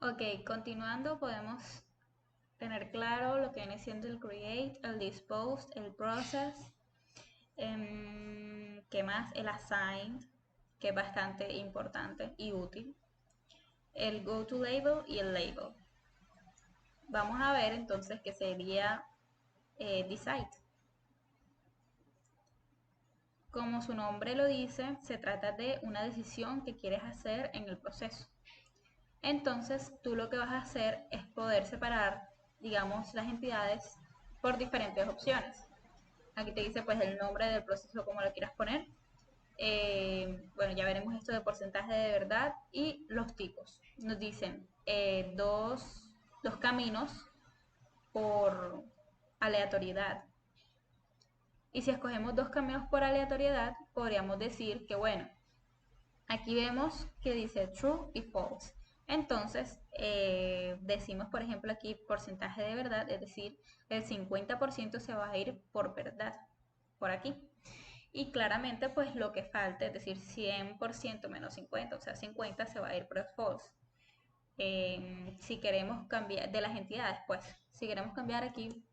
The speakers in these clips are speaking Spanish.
Ok, continuando podemos tener claro lo que viene siendo el create, el dispose, el process, ¿qué más? El assign, que es bastante importante y útil, el go to label y el label. Vamos a ver entonces qué sería decide. Como su nombre lo dice, se trata de una decisión que quieres hacer en el proceso. Entonces, tú lo que vas a hacer es poder separar, digamos, las entidades por diferentes opciones. Aquí te dice pues el nombre del proceso como lo quieras poner. Bueno, ya veremos esto de porcentaje de verdad y los tipos. Nos dicen dos caminos por aleatoriedad. Y si escogemos dos caminos por aleatoriedad, podríamos decir que, bueno, aquí vemos que dice true y false. Entonces, decimos, por ejemplo, aquí porcentaje de verdad, es decir, el 50% se va a ir por verdad, por aquí. Y claramente, pues lo que falta, es decir, 100% menos 50, o sea, 50 se va a ir por false. Si queremos cambiar de las entidades, pues, si queremos cambiar aquí,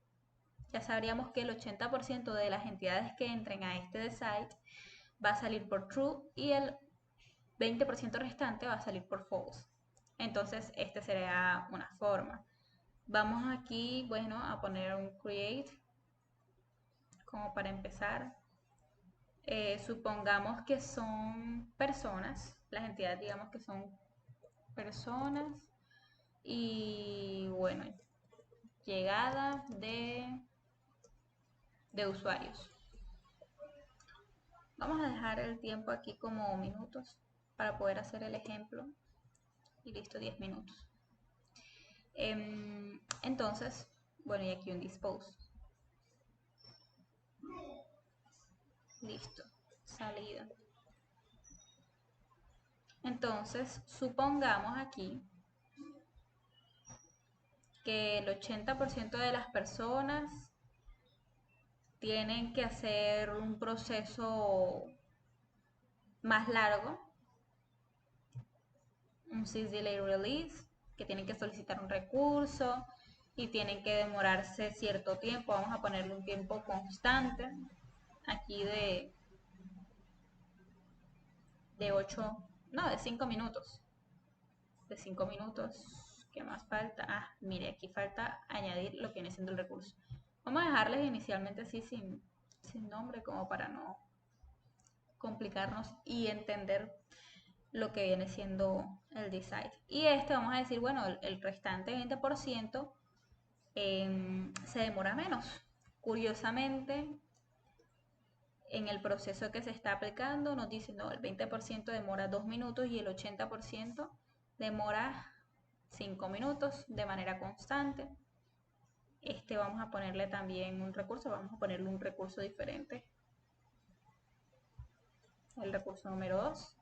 ya sabríamos que el 80% de las entidades que entren a este decide va a salir por true y el 20% restante va a salir por false. Entonces, este sería una forma. Vamos aquí, bueno, a poner un create como para empezar. Supongamos que son personas, las entidades digamos que son personas y bueno, llegada de usuarios. Vamos a dejar el tiempo aquí como minutos para poder hacer el ejemplo y listo, 10 minutos. Entonces, bueno, y aquí un dispose. Listo, salida. Entonces, supongamos aquí que el 80% de las personas tienen que hacer un proceso más largo, un sys delay release, que tienen que solicitar un recurso y tienen que demorarse cierto tiempo. Vamos a ponerle un tiempo constante aquí de 8, no, de 5 minutos. De 5 minutos. ¿Qué más falta? Ah, mire, aquí falta añadir lo que viene siendo el recurso. Vamos a dejarles inicialmente así sin nombre como para no complicarnos y entender lo que viene siendo el decide. Y este vamos a decir, bueno, el restante 20% se demora menos. Curiosamente, en el proceso que se está aplicando nos dice, no, el 20% demora 2 minutos y el 80% demora 5 minutos de manera constante. Este vamos a ponerle también un recurso, vamos a ponerle un recurso diferente. El recurso número 2.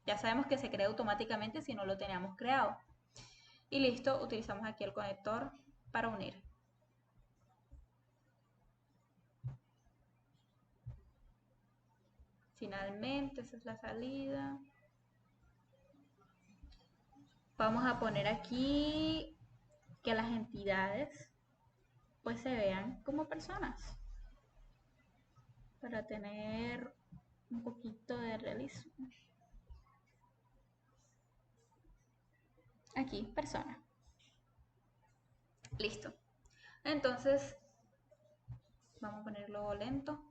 Ya sabemos que se crea automáticamente si no lo teníamos creado. Y listo, utilizamos aquí el conector para unir. Finalmente, esa es la salida. Vamos a poner aquí que las entidades pues se vean como personas para tener un poquito de realismo. Aquí, persona. Listo. Entonces, vamos a ponerlo lento.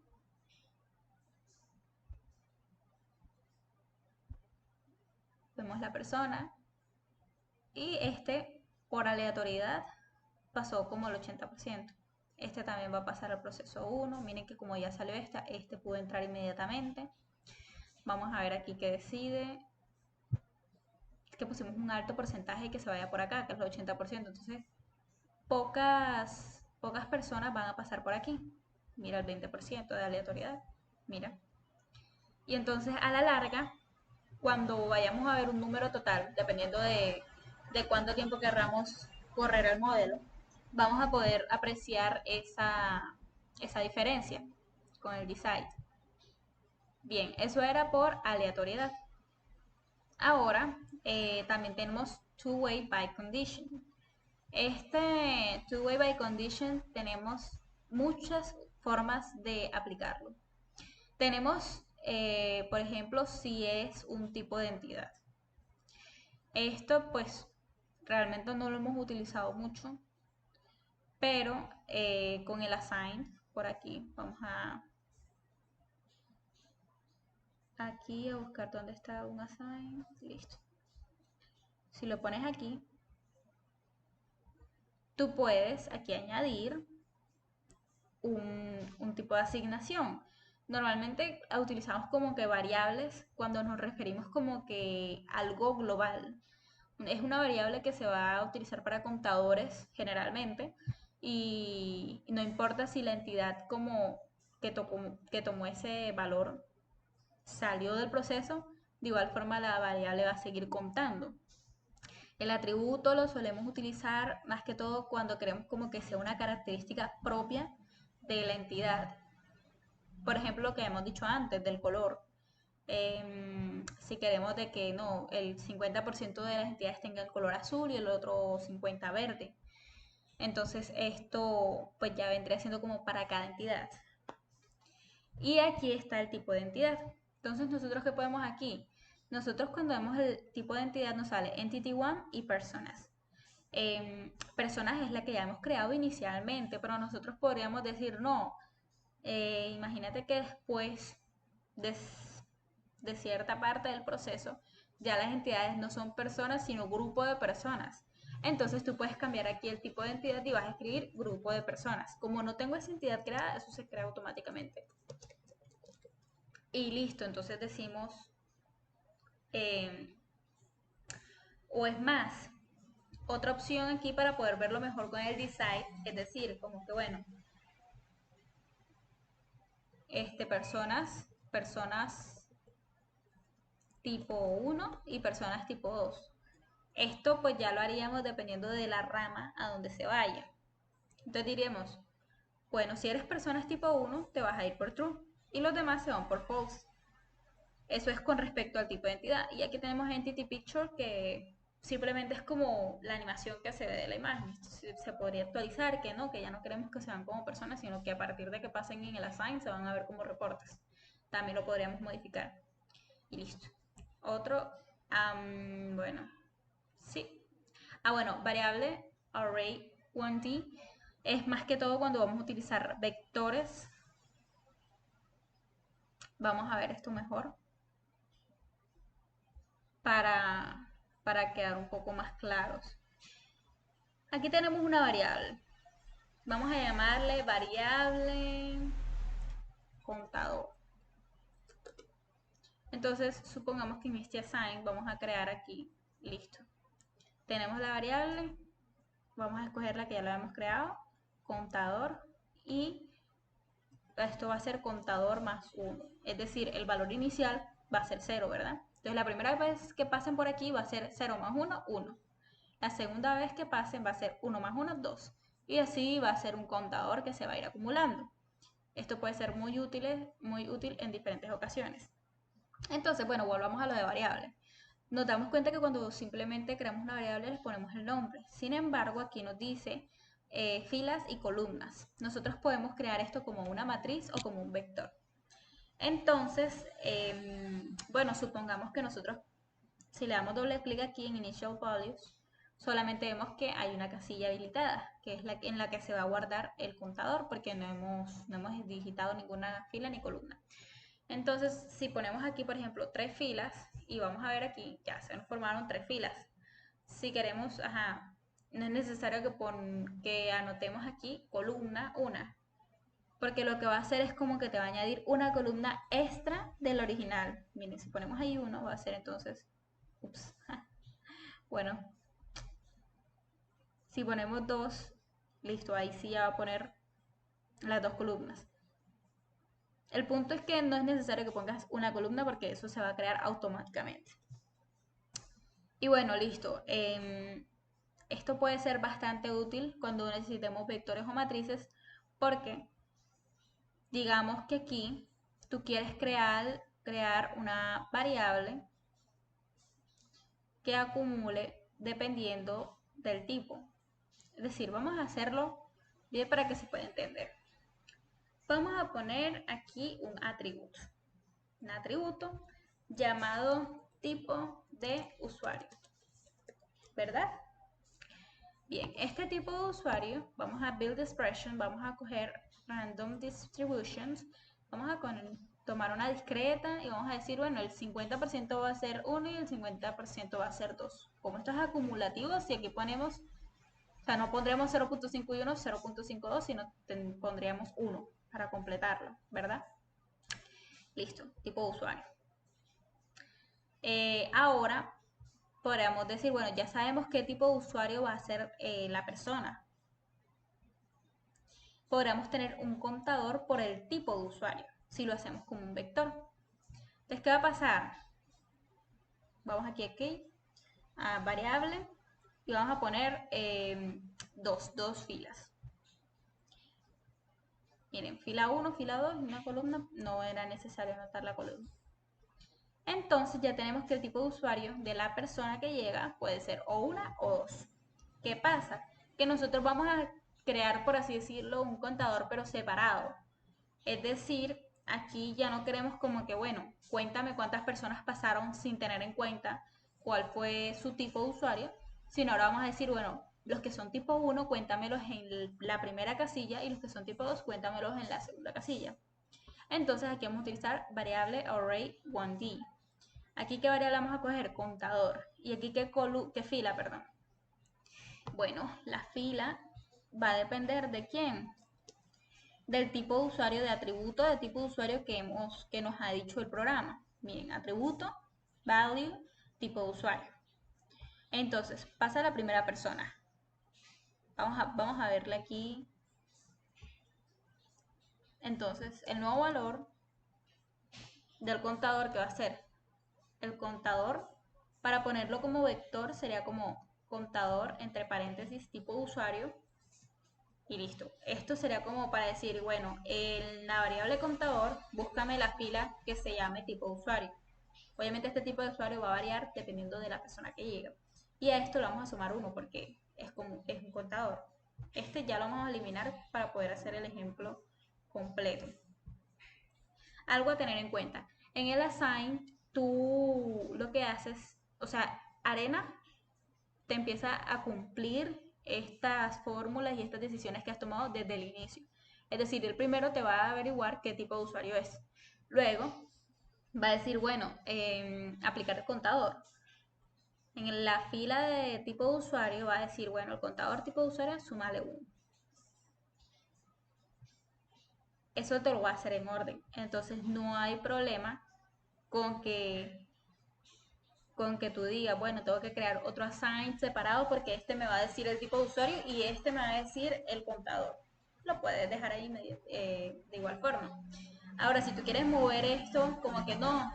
Vemos la persona y este, por aleatoriedad, pasó como el 80%. Este también va a pasar al proceso 1. Miren que como ya salió este pudo entrar inmediatamente. Vamos a ver aquí qué decide. Que pusimos un alto porcentaje que se vaya por acá, que es el 80%. Entonces, pocas personas van a pasar por aquí. Mira el 20% de aleatoriedad. Mira. Y entonces, a la larga, cuando vayamos a ver un número total, dependiendo de cuánto tiempo querramos correr el modelo, vamos a poder apreciar esa diferencia con el decide. Bien, eso era por aleatoriedad. Ahora también tenemos two-way by condition. Este two-way by condition tenemos muchas formas de aplicarlo. Tenemos, por ejemplo, si es un tipo de entidad. Esto pues realmente no lo hemos utilizado mucho, pero con el assign por aquí vamos aquí a buscar dónde está un assign. Listo. Si lo pones aquí, tú puedes aquí añadir un tipo de asignación. Normalmente utilizamos como que variables cuando nos referimos como que algo global. Es una variable que se va a utilizar para contadores generalmente y no importa si la entidad como que tomó ese valor salió del proceso, de igual forma la variable va a seguir contando. El atributo lo solemos utilizar más que todo cuando queremos como que sea una característica propia de la entidad. Por ejemplo, lo que hemos dicho antes del color. Si queremos de que no, el 50% de las entidades tenga el color azul y el otro 50% verde. Entonces esto pues ya vendría siendo como para cada entidad. Y aquí está el tipo de entidad. Entonces nosotros ¿qué podemos aquí? Nosotros cuando vemos el tipo de entidad nos sale Entity One y Personas. Personas es la que ya hemos creado inicialmente, pero nosotros podríamos decir no. Imagínate que después de, de cierta parte del proceso, ya las entidades no son personas, sino grupo de personas. Entonces tú puedes cambiar aquí el tipo de entidad y vas a escribir grupo de personas. Como no tengo esa entidad creada, eso se crea automáticamente. Y listo, entonces decimos, o es más, otra opción aquí para poder verlo mejor con el design, es decir, como que bueno, personas tipo 1 y personas tipo 2. Esto pues ya lo haríamos dependiendo de la rama a donde se vaya. Entonces diríamos, bueno, si eres personas tipo 1, te vas a ir por true y los demás se van por false. Eso es con respecto al tipo de entidad. Y aquí tenemos Entity Picture, que simplemente es como la animación que se ve de la imagen. Se podría actualizar, que no, que ya no queremos que se vean como personas, sino que a partir de que pasen en el assign se van a ver como reportes. También lo podríamos modificar. Y listo. Otro, bueno, sí. Bueno, variable array 1D es más que todo cuando vamos a utilizar vectores. Vamos a ver esto mejor para quedar un poco más claros. Aquí tenemos una variable. Vamos a llamarle variable contador. Entonces, supongamos que en este assign vamos a crear aquí, listo. Tenemos la variable, vamos a escoger la que ya la hemos creado, contador, y esto va a ser contador más 1. Es decir, el valor inicial va a ser 0, ¿verdad? Entonces, la primera vez que pasen por aquí va a ser 0 más 1, 1. La segunda vez que pasen va a ser 1 más 1, 2. Y así va a ser un contador que se va a ir acumulando. Esto puede ser muy útil en diferentes ocasiones. Entonces, bueno, volvamos a lo de variables. Nos damos cuenta que cuando simplemente creamos una variable les ponemos el nombre. Sin embargo, aquí nos dice filas y columnas. Nosotros podemos crear esto como una matriz o como un vector. Entonces, bueno, supongamos que nosotros, si le damos doble clic aquí en Initial Values, solamente vemos que hay una casilla habilitada, que es en la que se va a guardar el contador, porque no hemos digitado ninguna fila ni columna. Entonces, si ponemos aquí, por ejemplo, 3 filas, y vamos a ver aquí, ya se nos formaron 3 filas. Si queremos, no es necesario que anotemos aquí columna 1, porque lo que va a hacer es como que te va a añadir una columna extra del original. Miren, si ponemos ahí 1, va a ser entonces, ups, bueno, si ponemos 2, listo, ahí sí ya va a poner las 2 columnas. El punto es que no es necesario que pongas una columna porque eso se va a crear automáticamente. Y bueno, listo. Esto puede ser bastante útil cuando necesitemos vectores o matrices porque digamos que aquí tú quieres crear una variable que acumule dependiendo del tipo. Es decir, vamos a hacerlo bien para que se pueda entender. Vamos a poner aquí un atributo llamado tipo de usuario, ¿verdad? Bien, este tipo de usuario, vamos a build expression, vamos a coger random distributions, vamos a tomar una discreta y vamos a decir, bueno, el 50% va a ser 1 y el 50% va a ser 2. Como esto es acumulativo, si aquí ponemos, o sea, no pondremos 0.5 y 1, 0.52, sino pondríamos 1 para completarlo, ¿verdad? Listo, tipo de usuario. Ahora podríamos decir, bueno, ya sabemos qué tipo de usuario va a ser la persona. Podríamos tener un contador por el tipo de usuario, si lo hacemos como un vector. Entonces, ¿qué va a pasar? Vamos aquí a variable y vamos a poner dos filas. Miren, fila 1, fila 2 y una columna, no era necesario anotar la columna. Entonces ya tenemos que el tipo de usuario de la persona que llega puede ser o una o dos. ¿Qué pasa? Que nosotros vamos a crear, por así decirlo, un contador pero separado. Es decir, aquí ya no queremos como que, bueno, cuéntame cuántas personas pasaron sin tener en cuenta cuál fue su tipo de usuario, sino ahora vamos a decir, bueno, los que son tipo 1, cuéntamelos en la primera casilla y los que son tipo 2, cuéntamelos en la segunda casilla. Entonces aquí vamos a utilizar variable array1d. Aquí qué variable vamos a coger, contador. Y aquí qué fila, perdón. Bueno, la fila va a depender de quién, del tipo de usuario, de atributo de tipo de usuario que nos ha dicho el programa. Miren, atributo, value, tipo de usuario. Entonces, pasa a la primera persona. Vamos a verle aquí. Entonces, el nuevo valor del contador que va a ser el contador, para ponerlo como vector, sería como contador entre paréntesis tipo de usuario y listo. Esto sería como para decir, bueno, en la variable contador, búscame la fila que se llame tipo de usuario. Obviamente este tipo de usuario va a variar dependiendo de la persona que llega. Y a esto le vamos a sumar 1 porque es un contador. Este ya lo vamos a eliminar para poder hacer el ejemplo completo. Algo a tener en cuenta. En el assign, tú lo que haces, o sea, Arena te empieza a cumplir estas fórmulas y estas decisiones que has tomado desde el inicio. Es decir, el primero te va a averiguar qué tipo de usuario es. Luego va a decir, bueno, aplicar el contador. En la fila de tipo de usuario va a decir, bueno, el contador tipo de usuario, súmale 1. Eso te lo va a hacer en orden. Entonces no hay problema con que tú digas, bueno, tengo que crear otro assign separado porque este me va a decir el tipo de usuario y este me va a decir el contador. Lo puedes dejar ahí de igual forma. Ahora, si tú quieres mover esto, como que no,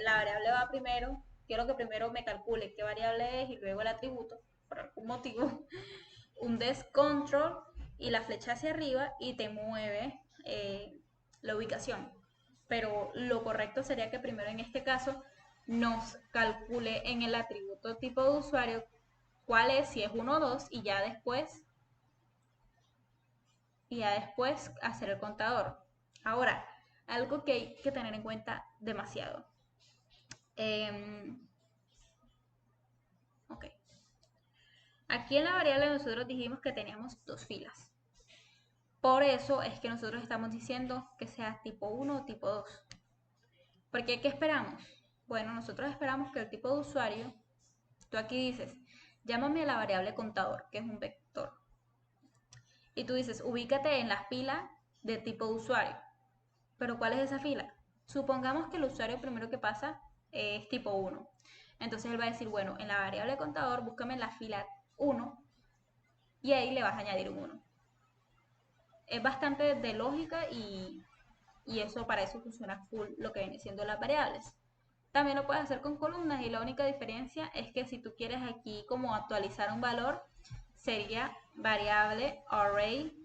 la variable va primero, quiero que primero me calcule qué variable es y luego el atributo, por algún motivo, un descontrol y la flecha hacia arriba y te mueve la ubicación. Pero lo correcto sería que primero en este caso nos calcule en el atributo tipo de usuario cuál es, si es 1 o 2 y ya después hacer el contador. Ahora, algo que hay que tener en cuenta demasiado. Ok. Aquí en la variable nosotros dijimos que teníamos dos filas. Por eso es que nosotros estamos diciendo que sea tipo 1 o tipo 2. Porque ¿qué esperamos? Bueno, nosotros esperamos que el tipo de usuario, tú aquí dices, llámame a la variable contador, que es un vector. Y tú dices, ubícate en la fila de tipo de usuario. ¿Pero cuál es esa fila? Supongamos que el usuario primero que pasa es tipo 1. Entonces él va a decir, bueno, en la variable contador, búscame en la fila 1 y ahí le vas a añadir un 1. Es bastante de lógica y eso para eso funciona full lo que viene siendo las variables. También lo puedes hacer con columnas y la única diferencia es que si tú quieres aquí como actualizar un valor, sería variable array.d,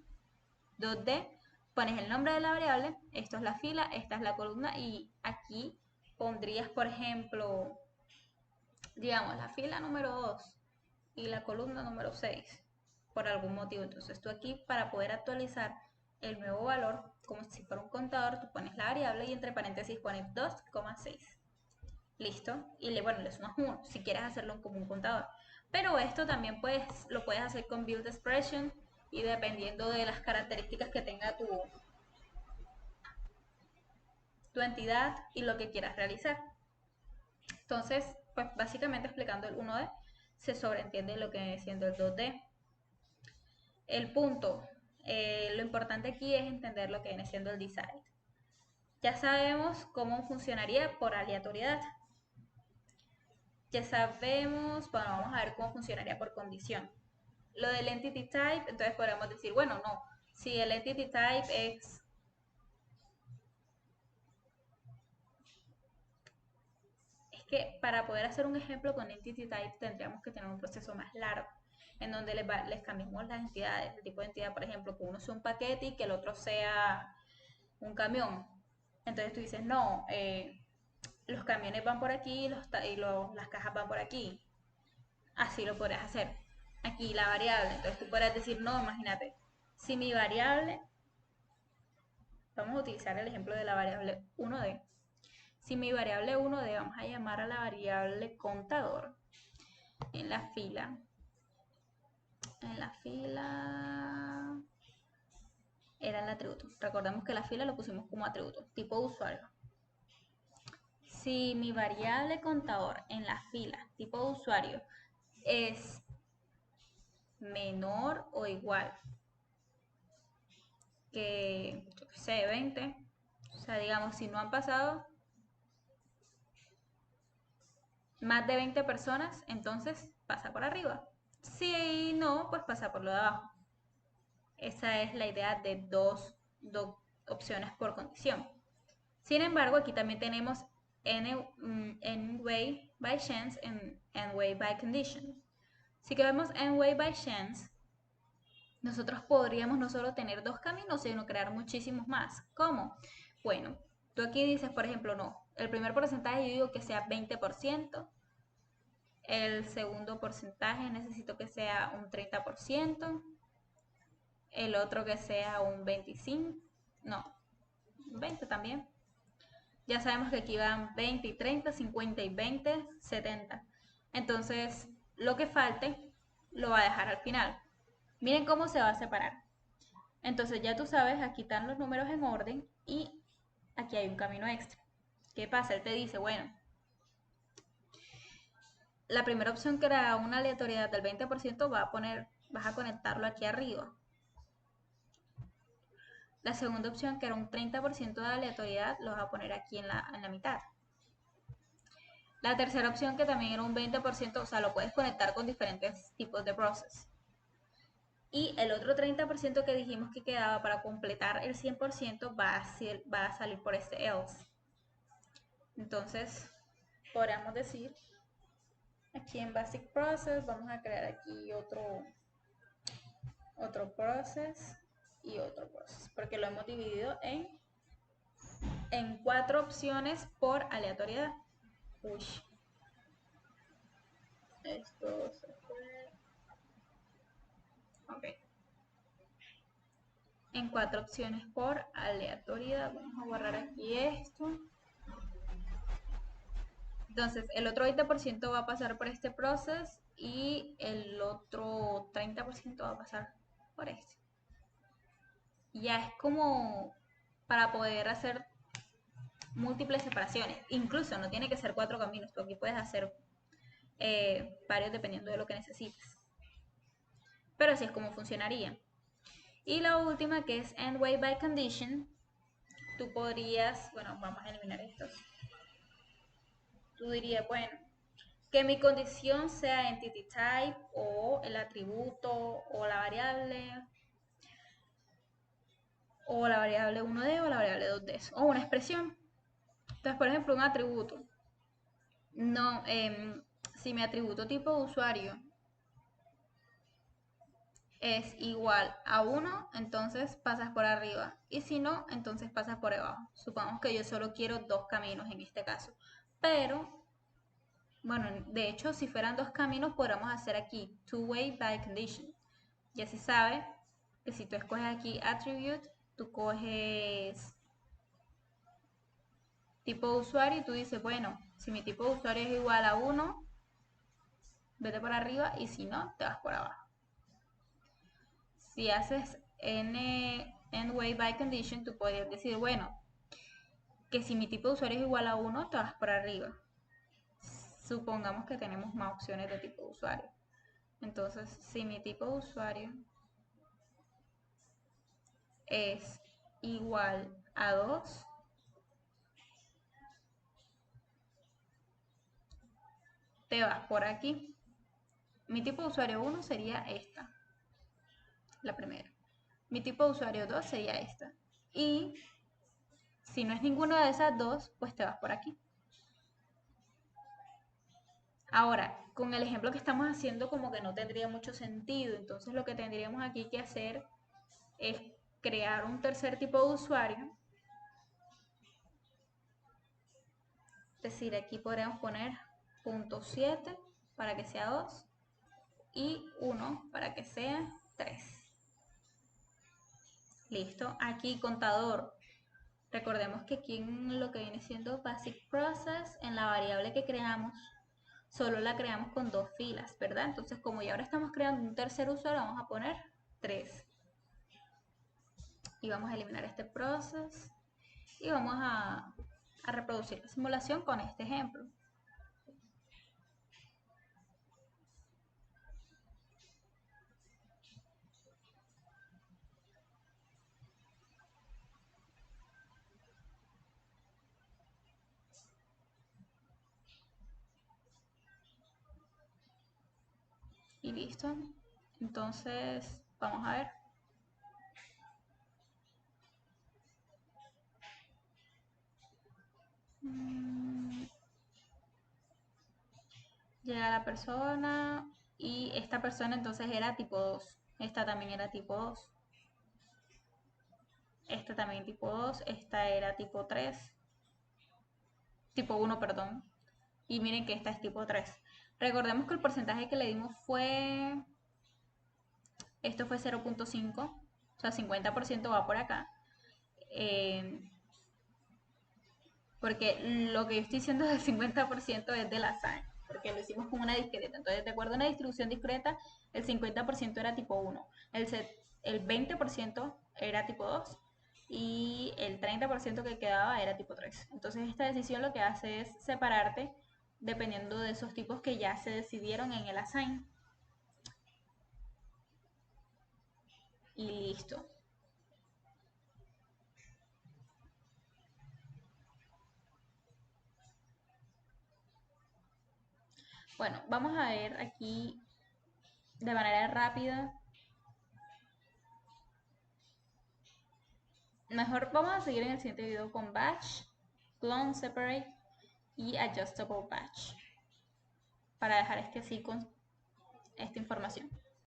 pones el nombre de la variable, esto es la fila, esta es la columna y aquí pondrías, por ejemplo, digamos, la fila número 2 y la columna número 6 por algún motivo. Entonces tú aquí, para poder actualizar el nuevo valor, como si fuera un contador, tú pones la variable y entre paréntesis pones 2,6. Listo. Y bueno, le sumas 1 si quieres hacerlo como un contador. Pero esto también lo puedes hacer con build expression y dependiendo de las características que tenga tu entidad y lo que quieras realizar. Entonces, pues básicamente explicando el 1D, se sobreentiende lo que viene siendo el 2D. El punto, lo importante aquí es entender lo que viene siendo el decide. Ya sabemos cómo funcionaría por aleatoriedad. Ya sabemos, bueno, vamos a ver cómo funcionaría por condición. Lo del entity type, entonces podríamos decir, bueno, no, si el entity type es que para poder hacer un ejemplo con entity type tendríamos que tener un proceso más largo, en donde les cambiemos las entidades, el tipo de entidad, por ejemplo, que uno sea un paquete y que el otro sea un camión. Entonces tú dices, no, los camiones van por aquí y las cajas van por aquí. Así lo podrías hacer. Aquí la variable, entonces tú podrías decir, no, imagínate, si mi variable, vamos a utilizar el ejemplo de la variable 1D. Si mi variable 1D, vamos a llamar a la variable contador en la fila, era el atributo. Recordemos que la fila lo pusimos como atributo, tipo usuario. Si mi variable contador en la fila, tipo usuario, es menor o igual que, yo qué sé, 20, o sea, digamos, si no han pasado más de 20 personas, entonces pasa por arriba. Si no, pues pasa por lo de abajo. Esa es la idea de dos opciones por condición. Sin embargo, aquí también tenemos n way by chance y n way by condition. Si que vemos n way by chance, nosotros podríamos no solo tener dos caminos, sino crear muchísimos más. ¿Cómo? Bueno, tú aquí dices, por ejemplo, no, el primer porcentaje yo digo que sea 20%, el segundo porcentaje necesito que sea un 30%, el otro que sea un 25%, no, 20 también. Ya sabemos que aquí van 20 y 30, 50 y 20, 70. Entonces, lo que falte lo va a dejar al final. Miren cómo se va a separar. Entonces ya tú sabes, aquí están los números en orden y aquí hay un camino extra. ¿Qué pasa? Él te dice, bueno, la primera opción que era una aleatoriedad del 20% vas a conectarlo aquí arriba. La segunda opción que era un 30% de aleatoriedad lo vas a poner aquí en la mitad. La tercera opción que también era un 20%, o sea, lo puedes conectar con diferentes tipos de process. Y el otro 30% que dijimos que quedaba para completar el 100% va a salir por este else. Entonces, podríamos decir, aquí en Basic Process, vamos a crear aquí otro process y otro process, porque lo hemos dividido en 4 opciones por aleatoriedad. Uy, esto se fue. Ok. En 4 opciones por aleatoriedad. Vamos a borrar aquí esto. Entonces, el otro 20% va a pasar por este process y el otro 30% va a pasar por este. Ya es como para poder hacer múltiples separaciones. Incluso no tiene que ser 4 caminos. Tú aquí puedes hacer varios dependiendo de lo que necesites. Pero así es como funcionaría. Y la última, que es end way by condition, tú podrías, bueno, vamos a eliminar estos. Tú dirías, bueno, que mi condición sea entity type o el atributo o la variable 1D o la variable 2D o una expresión. Entonces, por ejemplo, un atributo. No, si mi atributo tipo usuario es igual a 1, entonces pasas por arriba. Y si no, entonces pasas por abajo. Supongamos que yo solo quiero 2 caminos en este caso. Pero Bueno, de hecho, si fueran dos caminos, podríamos hacer aquí two-way by condition. Ya se sabe que si tú escoges aquí attribute, tú coges tipo de usuario y tú dices, bueno, si mi tipo de usuario es igual a 1, vete por arriba y si no, te vas por abajo. Si haces n-way by condition, tú podrías decir, bueno, que si mi tipo de usuario es igual a 1, te vas por arriba. Supongamos que tenemos más opciones de tipo de usuario. Entonces, si mi tipo de usuario es igual a 2, te vas por aquí. Mi tipo de usuario 1 sería esta, la primera. Mi tipo de usuario 2 sería esta. Y si no es ninguna de esas dos, pues te vas por aquí. Ahora, con el ejemplo que estamos haciendo como que no tendría mucho sentido, entonces lo que tendríamos aquí que hacer es crear un tercer tipo de usuario. Es decir, aquí podríamos poner .7 para que sea 2 y 1 para que sea 3. Listo, aquí contador. Recordemos que aquí en lo que viene siendo basic process, en la variable que creamos, solo la creamos con dos filas, ¿verdad? Entonces, como ya ahora estamos creando un tercer usuario, vamos a poner 3. Y vamos a eliminar este process y vamos a reproducir la simulación con este ejemplo. Y listo. Entonces, vamos a ver. Llega la persona y esta persona entonces era tipo 2. Esta también era tipo 2. Esta también tipo 2. Esta era tipo 3. Tipo 1, perdón. Y miren que esta es tipo 3. Recordemos que el porcentaje que le dimos fue... Esto fue 0.5. O sea, 50% va por acá. Porque lo que yo estoy diciendo del 50% es de la sangre, porque lo hicimos con una discreta. Entonces, de acuerdo a una distribución discreta, el 50% era tipo 1, el 20% era tipo 2 y el 30% que quedaba era tipo 3. Entonces, esta decisión lo que hace es separarte dependiendo de esos tipos que ya se decidieron en el assign. Y listo. Bueno, vamos a ver aquí de manera rápida. Mejor vamos a seguir en el siguiente video con batch, clone, separate y adjustable batch para dejar este así con esta información.